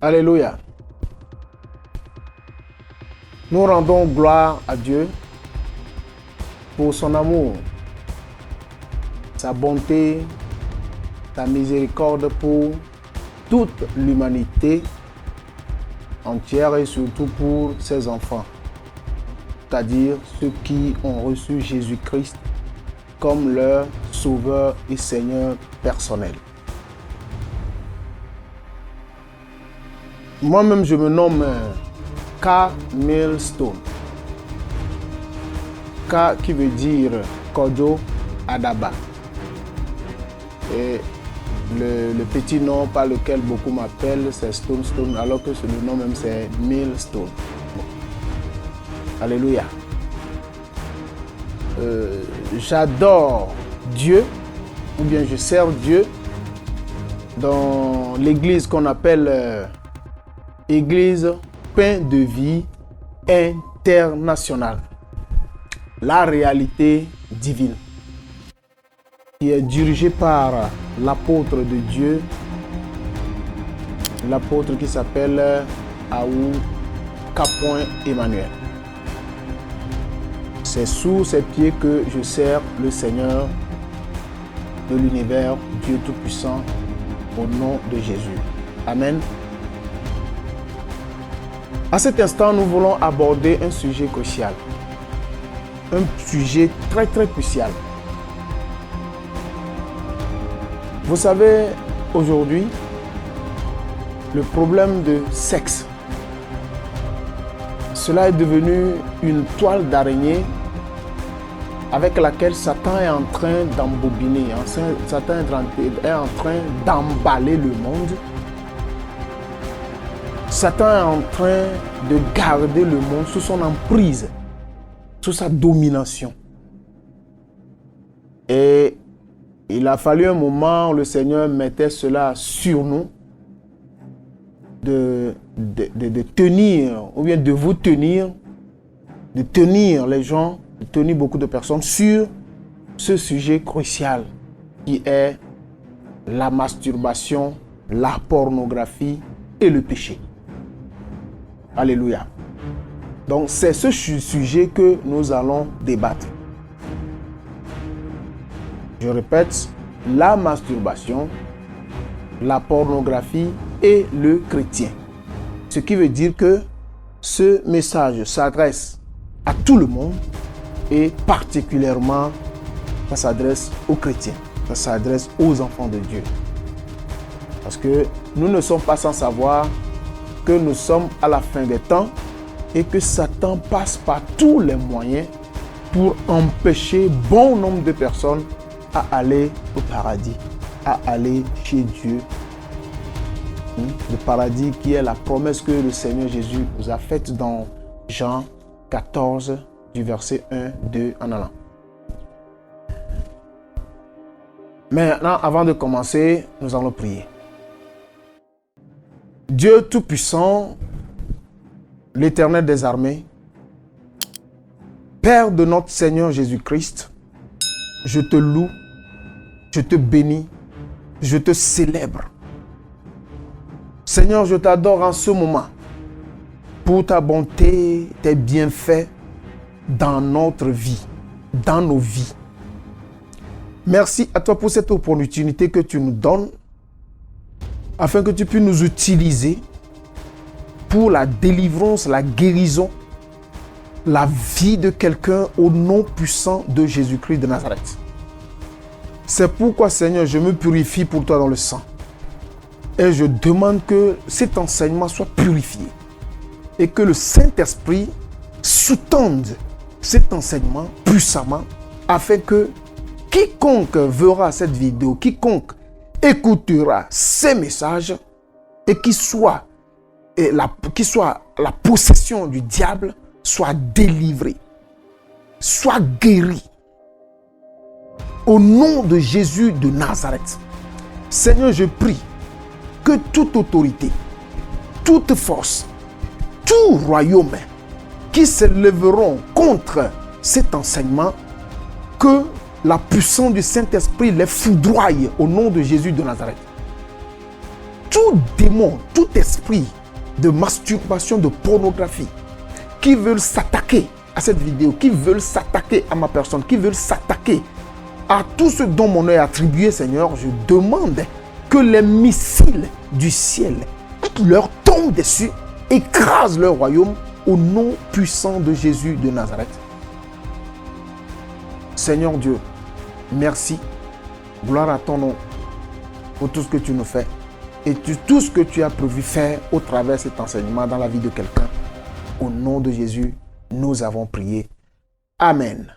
Alléluia. Nous rendons gloire à Dieu pour son amour, sa bonté, sa miséricorde pour toute l'humanité entière et surtout pour ses enfants, c'est-à-dire ceux qui ont reçu Jésus-Christ comme leur sauveur et Seigneur personnel. Moi-même, je me nomme K. Millstone. K qui veut dire Kojo Adaba. Et le petit nom par lequel beaucoup m'appellent, c'est Stone, alors que le nom même c'est Millstone. Alléluia. J'adore Dieu, ou bien je sers Dieu dans l'église qu'on appelle Église Pain de Vie Internationale. La réalité divine, qui est dirigée par l'apôtre de Dieu, l'apôtre qui s'appelle Aou Capoin Emmanuel. C'est sous ses pieds que je sers le Seigneur de l'univers, Dieu Tout-Puissant, au nom de Jésus. Amen. À cet instant, nous voulons aborder un sujet crucial. Un sujet très crucial. Vous savez, aujourd'hui, le problème de sexe, cela est devenu une toile d'araignée avec laquelle Satan est en train d'embobiner, Satan est en train d'emballer le monde. Satan est en train de garder le monde sous son emprise, sous sa domination. Et il a fallu un moment où le Seigneur mettait cela sur nous, de tenir, ou bien de vous tenir, de tenir les gens, de tenir beaucoup de personnes sur ce sujet crucial qui est la masturbation, la pornographie et le péché. Alléluia. Donc c'est ce sujet que nous allons débattre. Je répète, la masturbation, la pornographie et le chrétien. Ce qui veut dire que ce message s'adresse à tout le monde et particulièrement ça s'adresse aux chrétiens, ça s'adresse aux enfants de Dieu. Parce que nous ne sommes pas sans savoir que nous sommes à la fin des temps et que Satan passe par tous les moyens pour empêcher bon nombre de personnes à aller au paradis, à aller chez Dieu. Le paradis qui est la promesse que le Seigneur Jésus nous a faite dans Jean 14, du verset 1, 2 en allant. Maintenant, avant de commencer, nous allons prier. Dieu Tout-Puissant, l'Éternel des armées, Père de notre Seigneur Jésus-Christ, je te loue, je te bénis, je te célèbre. Seigneur, je t'adore en ce moment pour ta bonté, tes bienfaits dans notre vie, dans nos vies. Merci à toi pour cette opportunité que tu nous donnes afin que tu puisses nous utiliser pour la délivrance, la guérison, la vie de quelqu'un au nom puissant de Jésus-Christ de Nazareth. C'est pourquoi, Seigneur, je me purifie pour toi dans le sang. Et je demande que cet enseignement soit purifié et que le Saint-Esprit sous-tende cet enseignement puissamment afin que quiconque verra cette vidéo, quiconque écoutera ces messages et qui soit la possession du diable soit délivré, soit guéri. Au nom de Jésus de Nazareth. Seigneur, je prie que toute autorité, toute force, tout royaume qui s'élèveront contre cet enseignement, que la puissance du Saint-Esprit les foudroie au nom de Jésus de Nazareth. Tout démons, tout esprit de masturbation, de pornographie, qui veulent s'attaquer à cette vidéo, qui veulent s'attaquer à ma personne, qui veulent s'attaquer à tout ce dont mon nom est attribué, Seigneur, je demande que les missiles du ciel leur tombent dessus, écrasent leur royaume au nom puissant de Jésus de Nazareth. Seigneur Dieu, merci, gloire à ton nom pour tout ce que tu nous fais et tout ce que tu as prévu faire au travers de cet enseignement dans la vie de quelqu'un. Au nom de Jésus, nous avons prié. Amen.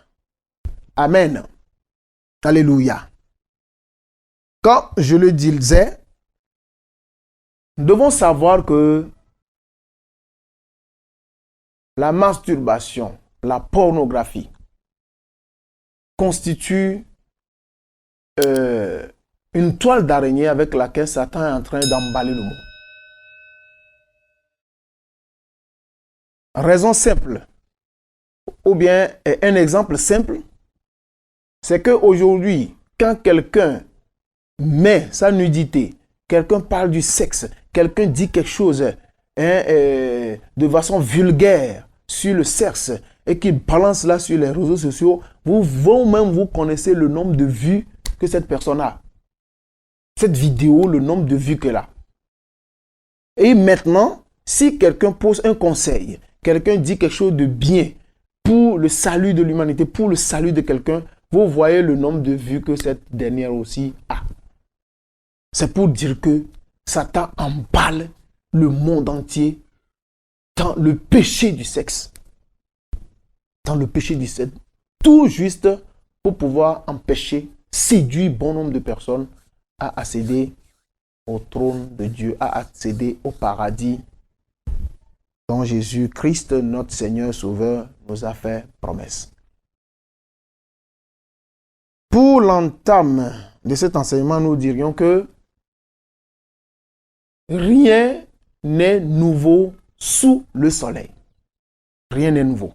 Amen. Alléluia. Quand je le disais, nous devons savoir que la masturbation, la pornographie constitue une toile d'araignée avec laquelle Satan est en train d'emballer le monde. Raison simple, ou bien un exemple simple, c'est qu'aujourd'hui, quand quelqu'un met sa nudité, quelqu'un parle du sexe, quelqu'un dit quelque chose de façon vulgaire sur le sexe et qu'il balance là sur les réseaux sociaux, vous-même vous connaissez le nombre de vues que cette personne a. Cette vidéo, le nombre de vues qu'elle a. Et maintenant, si quelqu'un pose un conseil, quelqu'un dit quelque chose de bien pour le salut de l'humanité, pour le salut de quelqu'un, vous voyez le nombre de vues que cette dernière aussi a. C'est pour dire que Satan emballe le monde entier dans le péché du sexe. Dans le péché du sexe. Tout juste pour pouvoir empêcher, séduire bon nombre de personnes à accéder au trône de Dieu, à accéder au paradis dont Jésus-Christ, notre Seigneur Sauveur, nous a fait promesse. Pour l'entame de cet enseignement, nous dirions que rien n'est nouveau sous le soleil. Rien n'est nouveau.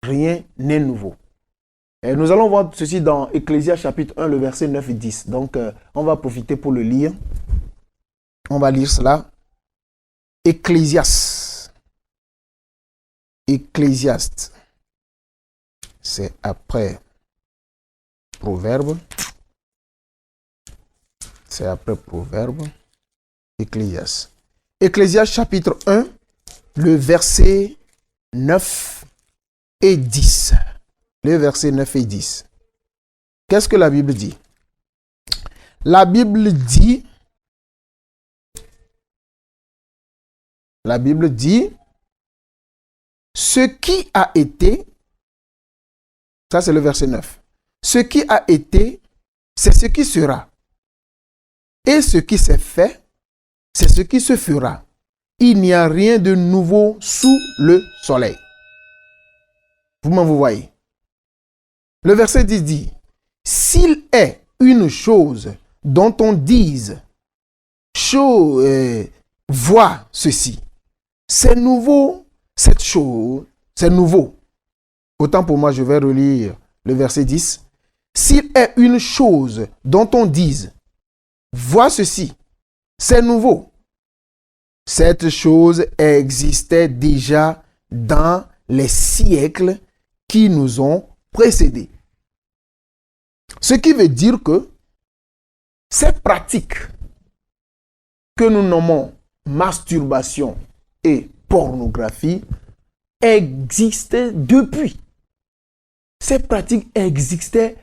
Rien n'est nouveau. Et nous allons voir ceci dans Ecclésias chapitre 1, le verset 9 et 10. Donc, on va profiter pour le lire. On va lire cela. Ecclésiaste. Ecclésiaste. C'est après Proverbe. C'est après Proverbe. Ecclésiaste. Ecclésiaste chapitre 1, le verset 9 et 10. Le verset 9 et 10. Qu'est-ce que la Bible dit? La Bible dit, ce qui a été, ça c'est le verset 9, ce qui a été, c'est ce qui sera. Et ce qui s'est fait, c'est ce qui se fera. Il n'y a rien de nouveau sous le soleil. Vous voyez. Le verset 10 dit, s'il est une chose dont on dise, vois ceci, c'est nouveau, cette chose, c'est nouveau. Autant pour moi, je vais relire le verset 10. S'il est une chose dont on dise, vois ceci, c'est nouveau. Cette chose existait déjà dans les siècles qui nous ont précédés. Ce qui veut dire que ces pratiques que nous nommons masturbation et pornographie existaient depuis. Ces pratiques existaient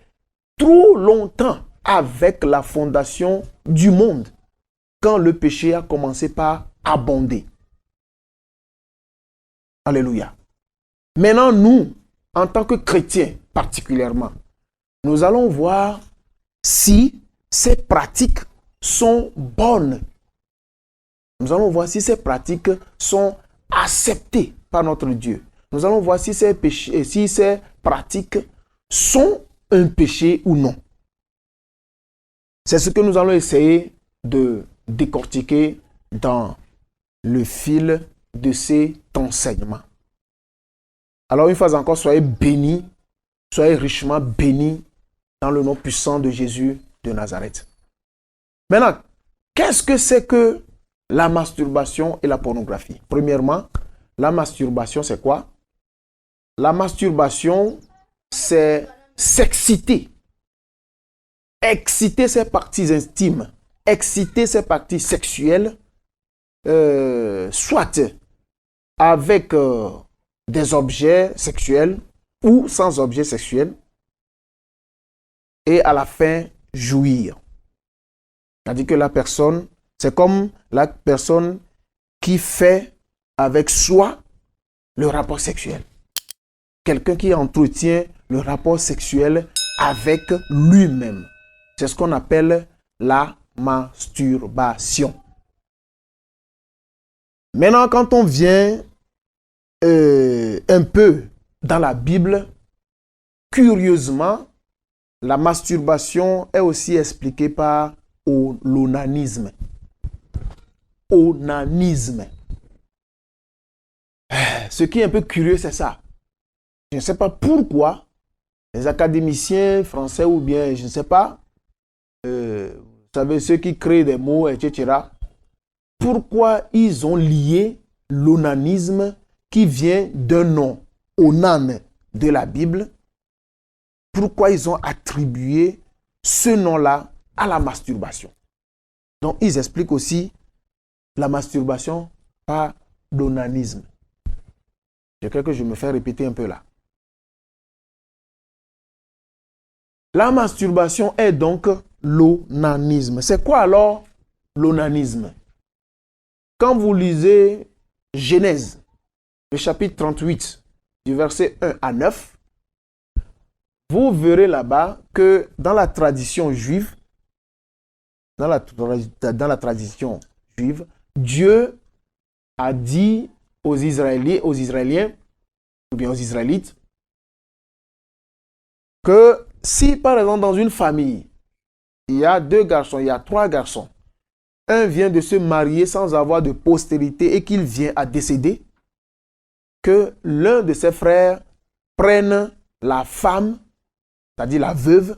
trop longtemps avec la fondation du monde, quand le péché a commencé par abonder. Alléluia. Maintenant, nous, en tant que chrétiens particulièrement, nous allons voir si ces pratiques sont bonnes. Nous allons voir si ces pratiques sont acceptées par notre Dieu. Nous allons voir si ces pratiques sont un péché ou non. C'est ce que nous allons essayer de décortiquer dans le fil de cet enseignement. Alors une fois encore, soyez bénis, soyez richement bénis dans le nom puissant de Jésus de Nazareth. Maintenant, Qu'est-ce que c'est que la masturbation et la pornographie? Premièrement, la masturbation, c'est quoi? La masturbation, c'est s'exciter. Exciter ses parties intimes, exciter ses parties sexuelles, soit avec des objets sexuels ou sans objets sexuels, et à la fin, jouir. C'est-à-dire que la personne, c'est comme la personne qui fait avec soi le rapport sexuel. Quelqu'un qui entretient le rapport sexuel avec lui-même. C'est ce qu'on appelle la masturbation. Maintenant, quand on vient un peu dans la Bible, curieusement, la masturbation est aussi expliquée par l'onanisme. Onanisme. Ce qui est un peu curieux, c'est ça. Je ne sais pas pourquoi les académiciens français ou bien, je ne sais pas, vous savez, ceux qui créent des mots, etc., pourquoi ils ont lié l'onanisme qui vient d'un nom, Onan, de la Bible, pourquoi ils ont attribué ce nom-là à la masturbation. Donc, ils expliquent aussi la masturbation par l'onanisme. Je crois que je me fais répéter un peu là. La masturbation est donc l'onanisme. C'est quoi alors l'onanisme? Quand vous lisez Genèse, le chapitre 38, du verset 1 à 9, vous verrez là-bas que dans la tradition juive, dans la tradition juive, Dieu a dit aux Israéliens, ou bien aux Israélites, que si par exemple dans une famille, il y a 2 garçons, il y a 3 garçons, un vient de se marier sans avoir de postérité et qu'il vient à décéder, que l'un de ses frères prenne la femme, c'est-à-dire la veuve,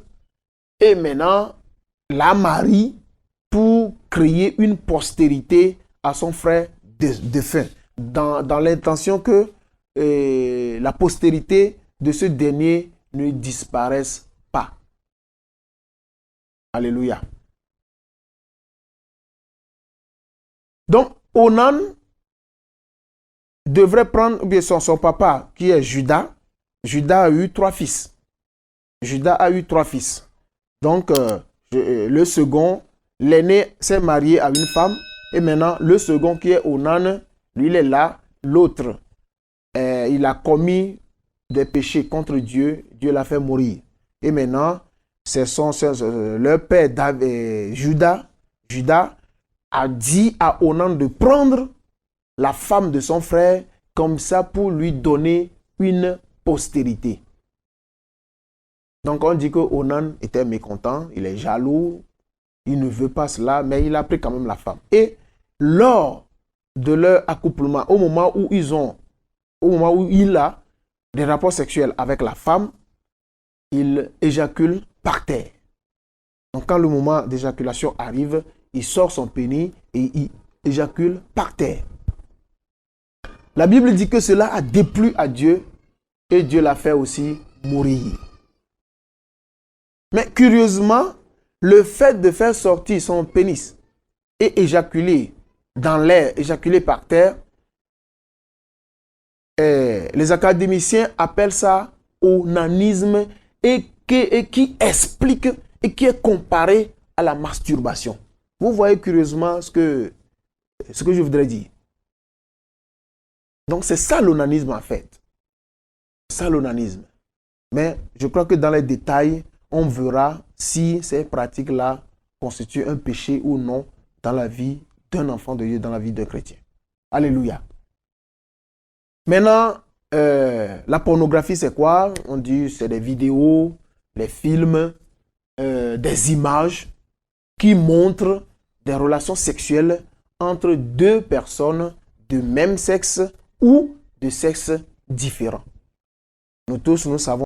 et maintenant la marie pour créer une postérité à son frère défunt, dans l'intention que la postérité de ce dernier ne disparaisse pas. Alléluia. Donc, Onan devrait prendre bien son papa, qui est Judas. Judas a eu 3 fils. Judas a eu 3 fils. Donc, le second, l'aîné s'est marié à une femme. Et maintenant, le second qui est Onan, lui, il est là. L'autre, il a commis des péchés contre Dieu. Dieu l'a fait mourir. Et maintenant, leur père, Judas a dit à Onan de prendre la femme de son frère comme ça pour lui donner une postérité. Donc on dit que Onan était mécontent, il est jaloux, il ne veut pas cela, mais il a pris quand même la femme. Et lors de leur accouplement, au moment où il a des rapports sexuels avec la femme, il éjacule par terre. Donc quand le moment d'éjaculation arrive, il sort son pénis et il éjacule par terre. La Bible dit que cela a déplu à Dieu et Dieu l'a fait aussi mourir. Mais curieusement, le fait de faire sortir son pénis et éjaculer dans l'air, éjaculer par terre, les académiciens appellent ça onanisme et qui explique et qui est comparé à la masturbation. Vous voyez curieusement ce que je voudrais dire. Donc c'est ça l'onanisme en fait. C'est ça l'onanisme. Mais je crois que dans les détails, on verra si ces pratiques-là constituent un péché ou non dans la vie d'un enfant de Dieu, dans la vie d'un chrétien. Alléluia. Maintenant, la pornographie, c'est quoi? On dit c'est des vidéos, les films, des images qui montrent des relations sexuelles entre 2 personnes de même sexe ou de sexe différent. Nous tous, nous savons